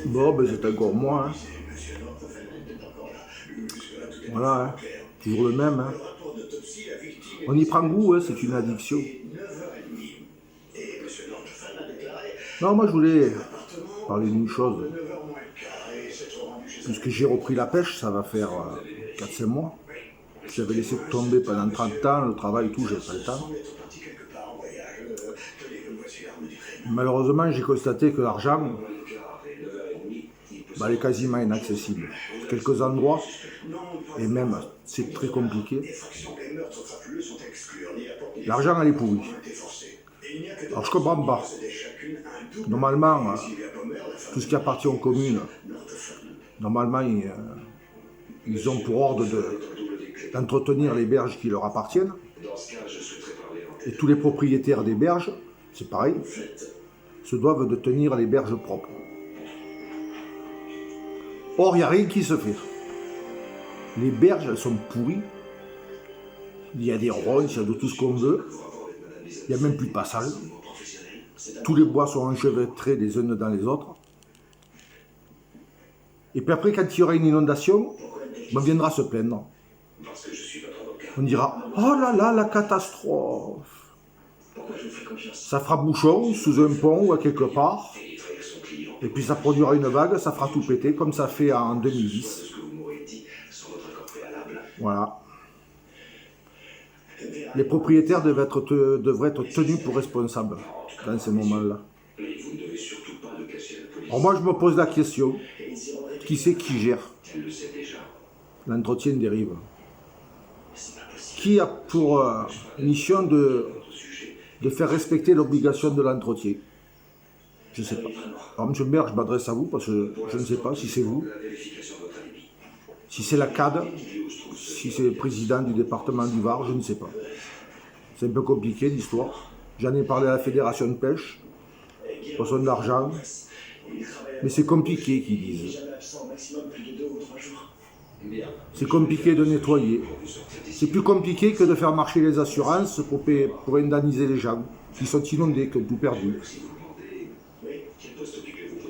Bon, ben c'est encore moi. Hein. Voilà, hein. Toujours le même. Hein. On y prend goût, hein, c'est une addiction. Non, moi je voulais parler d'une chose. Puisque j'ai repris la pêche, ça va faire 4-5 mois. J'avais laissé tomber pendant 30 ans, le travail et tout, j'avais pas le temps. Malheureusement, j'ai constaté que l'argent, elle est quasiment inaccessible. Quelques endroits, et même c'est très compliqué. L'argent, elle est pourrie. Alors je comprends pas. Normalement, tout ce qui appartient aux communes, normalement, ils ont pour ordre d'entretenir les berges qui leur appartiennent. Et tous les propriétaires des berges, c'est pareil, se doivent de tenir les berges propres. Or, il n'y a rien qui se fait. Les berges, elles sont pourries. Il y a des ronces, il y a de tout ce qu'on veut. Il n'y a même plus de passage. Tous les bois sont enchevêtrés les uns dans les autres. Et puis après, quand il y aura une inondation, on viendra se plaindre. On dira « Oh là là, la catastrophe !» Ça fera bouchon sous un pont ou à quelque part. Et puis ça produira une vague, ça fera tout péter, comme ça fait en 2010. Voilà. Les propriétaires devraient être tenus pour responsables dans ces moments-là. Alors moi, je me pose la question, qui c'est qui gère l'entretien des rives? Qui a pour mission de faire respecter l'obligation de l'entretien? Je ne sais pas. Alors, M. le maire, je m'adresse à vous parce que je ne sais pas si c'est vous, si c'est la CAD, si c'est le président du département du Var, je ne sais pas. C'est un peu compliqué l'histoire. J'en ai parlé à la fédération de pêche, poisson d'argent, mais c'est compliqué qu'ils disent. C'est compliqué de nettoyer. C'est plus compliqué que de faire marcher les assurances pour indemniser les gens qui sont inondés, qui ont tout perdu,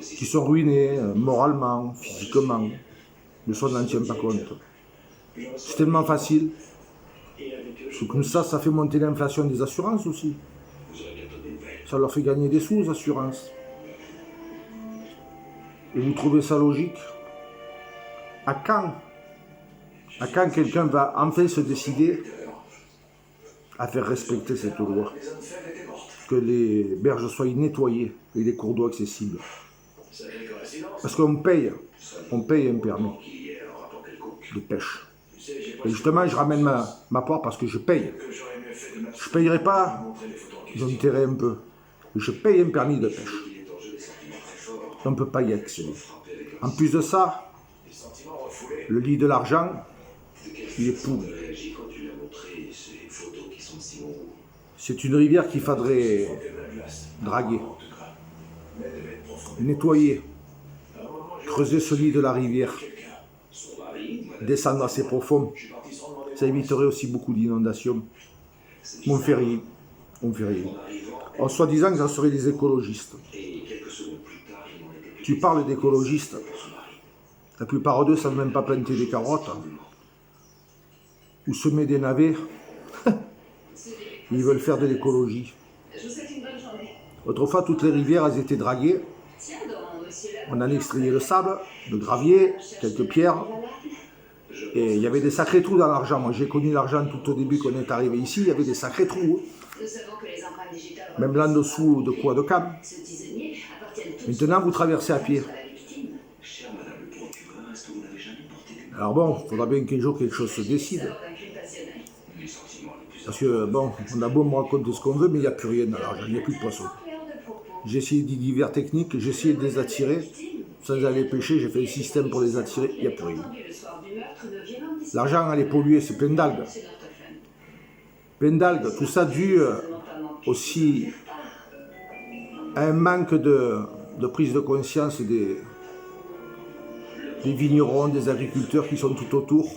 qui sont ruinés moralement, physiquement. Le son n'en tient pas compte. C'est tellement facile. Comme ça fait monter l'inflation des assurances aussi. Ça leur fait gagner des sous aux assurances. Et vous trouvez ça logique? À quand quelqu'un va enfin se décider à faire respecter cette loi? Que les berges soient nettoyées et les cours d'eau accessibles. Parce qu'on paye un permis de pêche. Et justement, je ramène ma part parce que je paye. Je ne payerai pas, j'enterrai un peu. Je paye un permis de pêche. On ne peut pas y accéder. En plus de ça, le lit de l'argent, il est pourri. C'est une rivière qu'il faudrait draguer, nettoyer, creuser ce lit de la rivière, descendre assez profond. Ça éviterait aussi beaucoup d'inondations. On ne fait rien. En soi-disant que ça serait des écologistes. Tu parles d'écologistes. La plupart d'eux ne savent même pas planter des carottes ou semer des navets. Ils veulent faire de l'écologie. Autrefois, toutes les rivières elles étaient draguées. On en extrayait le sable, le gravier, quelques pierres. Et il y avait des sacrés trous dans l'argent. Moi, j'ai connu l'argent tout au début qu'on est arrivé ici. Il y avait des sacrés trous. Même là en dessous de quoi de Cam. Maintenant, vous traversez à pied. Alors bon, il faudra bien qu'un jour quelque chose se décide. Parce que bon, on a beau me raconter ce qu'on veut, mais il n'y a plus rien dans l'argent, il n'y a plus de poissons. J'ai essayé des divers techniques, j'ai essayé de les attirer. Sans aller pêcher, j'ai fait un système pour les attirer, il n'y a plus rien. L'argent, elle est polluée, c'est plein d'algues. Plein d'algues, tout ça dû aussi à un manque de prise de conscience des vignerons, des agriculteurs qui sont tout autour,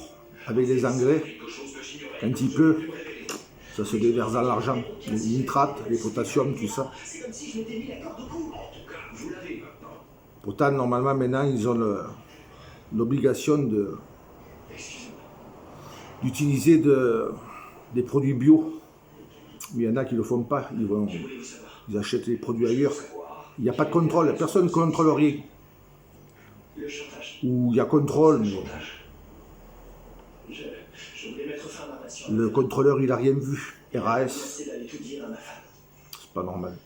avec les engrais. Quand il pleut, ça se déverse dans l'argent. Les nitrates, les potassiums, tout ça. Pourtant, normalement, maintenant, ils ont l'obligation d'utiliser des produits bio. Mais il y en a qui ne le font pas. Ils achètent les produits ailleurs. Il n'y a pas de contrôle. Personne ne contrôle rien. Ou il y a contrôle, mais le contrôleur, il n'a rien vu. RAS. C'est pas normal.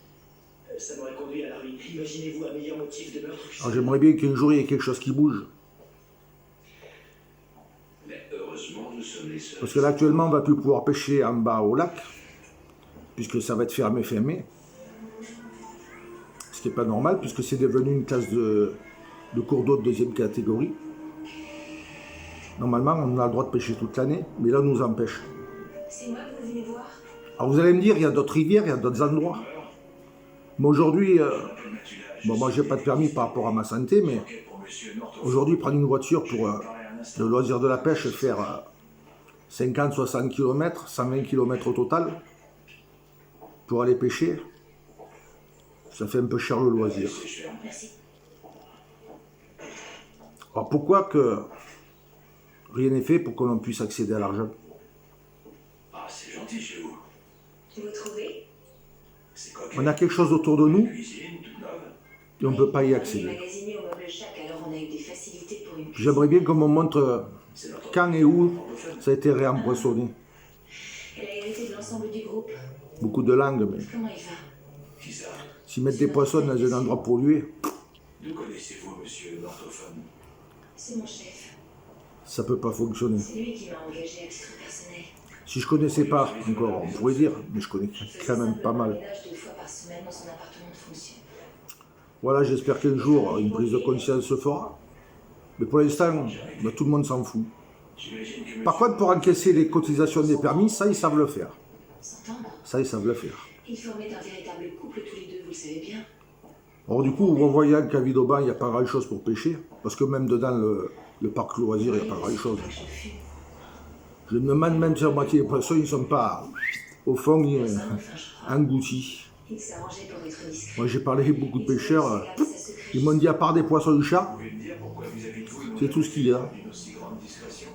Ça m'aurait conduit à la ruine. Imaginez-vous un meilleur motif de meurtre. Alors j'aimerais bien qu'un jour il y ait quelque chose qui bouge. Mais heureusement, nous sommes les seuls. Parce que là actuellement on va plus pouvoir pêcher en bas au lac, puisque ça va être fermé. Ce qui n'est pas normal, puisque c'est devenu une classe de cours d'eau de deuxième catégorie. Normalement on a le droit de pêcher toute l'année, mais là on nous empêche. C'est moi que vous venez voir. Alors vous allez me dire, il y a d'autres rivières, il y a d'autres endroits. Mais aujourd'hui, bon, moi j'ai pas de permis par rapport à ma santé, mais aujourd'hui prendre une voiture pour le loisir de la pêche, faire 50-60 km, 120 km au total, pour aller pêcher, ça fait un peu cher le loisir. Merci. Alors pourquoi que rien n'est fait pour que l'on puisse accéder à l'argent? Ah, c'est gentil chez vous. Vous trouvez? C'est coquet. On a quelque chose autour de nous Cuisine toute neuve. et on ne peut pas y On est accéder. magasiné au meuble chac, alors on a eu des facilités pour une cuisine. J'aimerais bien qu'on me montre C'est notre quand et où ça a été réempoisonné. Elle a hérité de l'ensemble du groupe. Beaucoup de langues, mais Comment il va? Qui ça? s'ils mettent des poissons dans un endroit pollué, D'où connaissez-vous, monsieur Nortophone? C'est mon chef. ça peut pas fonctionner. C'est lui qui m'a engagé à titre personnel. Si je connaissais pas encore, on pourrait dire, mais je connais Je faisais quand même pas simplement le mal. ménage 2 fois par semaine dans son appartement de fonction. Voilà, j'espère qu'un jour, une prise de conscience se fera. Mais pour l'instant, ben, tout le monde s'en fout. J'imagine que Par contre, pour encaisser les cotisations des permis, ça, ils savent le faire. S'entendre? Ça, ils savent le faire. Ils formaient un véritable couple tous les deux, vous le savez bien. Alors du coup, en voyant qu'à Vidoban, il n'y a pas grand-chose pour pêcher, parce que même dedans le parc loisir, il n'y a pas grand-chose. Je fume. Je me demande même si la moitié des poissons, ils ne sont pas au fond Ça me fait, je crois. engloutis. Il s'arrangeait pour être discret. Moi, j'ai parlé avec beaucoup de pêcheurs, Garder sa secret. ils m'ont dit, à part des poissons de chat, vous pouvez me dire pourquoi vis-à-vis de vous, c'est tout ce qu'il y a. d'une aussi grande discrétion.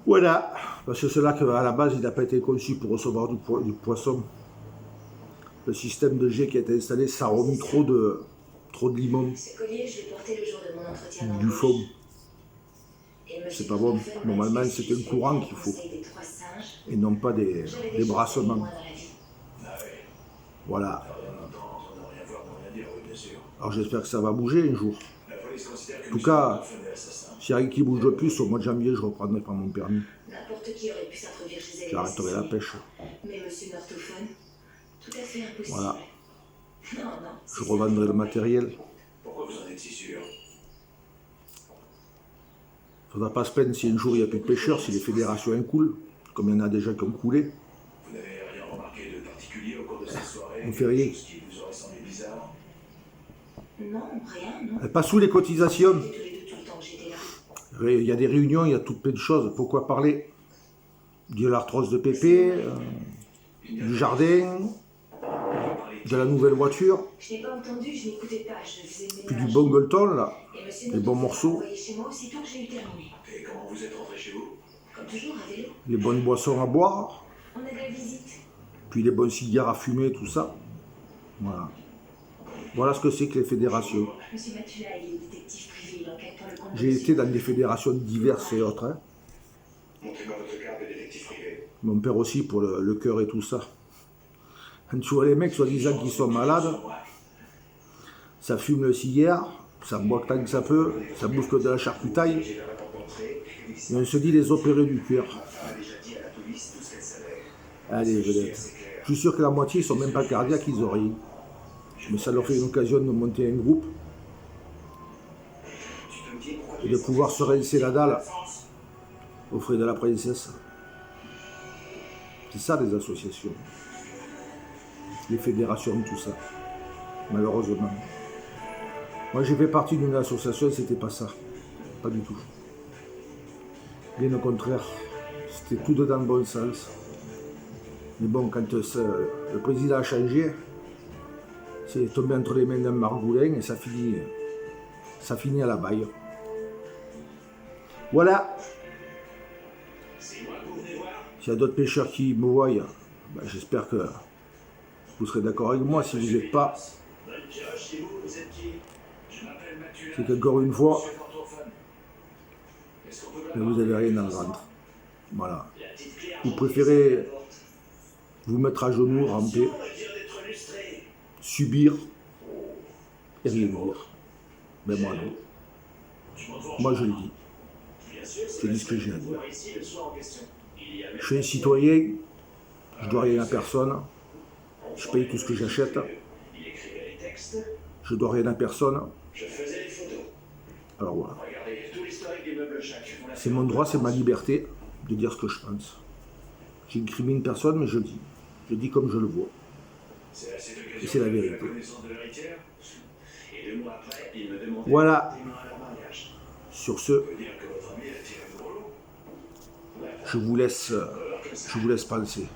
Voilà, parce que c'est là qu'à la base, il n'a pas été conçu pour recevoir du poisson. Le système de jet qui a été installé, ça a remis trop de limon, Ce collier, je l'ai porté le jour de mon entretien du d'embauche. fond. Et monsieur C'est pas bon. Nortophone m'a Normalement, dit que c'est si un je courant suivais qu'il le faut. conseil des 3 singes, Et non pas des j'aurais des chances brassements. moins dans la vie. Ah ouais. Voilà. Faire rien entendre, sans rien voir, sans rien dire, oui, bien sûr. Alors j'espère que ça va bouger un jour. La police considère que En tout monsieur cas, Nortophone est assassin. s'il n'y a rien qui bouge de plus, au mois de janvier, je reprendrai par mon permis. N'importe qui aurait pu s'introduire chez elle. et J'arrêterai la l'assassiner. pêche. Mais monsieur Nortophone, tout à fait impossible. Voilà. Non, non. Je revendrai le matériel. Pourquoi vous en êtes si sûr? Faudra pas se peine si un jour il n'y a plus de pêcheurs, si les fédérations coulent, comme il y en a déjà qui ont coulé. Vous n'avez rien remarqué de particulier au cours de cette soirée? On fait rien. Quelque chose qui vous aurait semblé bizarre? Non, rien, non. Pas sous les cotisations. On était tous les deux tout le temps que j'étais là. Il y a des réunions, il y a toutes plein de choses. Pourquoi parler de l'arthrose de Pépé, du jardin, de la nouvelle voiture, Je n'ai pas entendu, je n'écoutais pas, je faisais le puis du ménage. bongleton là, Et monsieur les bons Nortophone morceaux. m'a envoyé chez moi aussitôt que j'ai eu terminé. Et comment vous êtes rentré chez vous? Comme toujours, à vélo. les bonnes boissons à boire, On a de la visite. puis les bons cigares à fumer, tout ça. Voilà. Voilà ce que c'est que les fédérations. Monsieur Matula, il est détective privé, il enquête pour le compte de J'ai monsieur été dans des fédérations diverses et autres. Hein. Montrez-moi votre carte de détective privé. Mon père aussi pour le cœur et tout ça. Quand tu vois les mecs soi-disant qui sont malades, ça fume le cigare, ça boit tant que ça peut, ça bouffe que de la charcutaille. J'ai jamais rencontré. Et on se dit les opérer du cœur. Elle a déjà dit à la police tout ce qu'elle savait. Allez, vedette. C'est clair. Je suis sûr que la moitié, ils sont même pas cardiaques, ils ont rien. Mais ça leur fait une occasion de monter un groupe Tu peux me dire pourquoi et de pouvoir se rincer la dalle aux frais de la princesse. C'est ça les associations. Les fédérations, tout ça. Malheureusement. Moi j'ai fait partie d'une association, c'était pas ça. Pas du tout. Bien au contraire. C'était tout dans le bon sens. Mais bon, quand le président a changé, c'est tombé entre les mains d'un margoulin et ça finit ça finit à la baille. Voilà. S'il y a d'autres pêcheurs qui me voient, ben, j'espère que vous serez d'accord avec moi. Si vous n'êtes pas, c'est qu'encore une fois, vous n'avez rien à vendre. Voilà. Vous préférez vous mettre à genoux, ramper, subir et rien dire. Mais moi non. Moi je le dis. Je dis ce que j'ai à dire. Je suis un citoyen, je dois rien à personne, je paye tout ce que j'achète, je dois rien à personne. Alors voilà. C'est mon droit, c'est ma liberté de dire ce que je pense. J'incrimine personne, mais je dis. Je dis comme je le vois. Et c'est la vérité. Voilà. Sur ce, je vous laisse penser.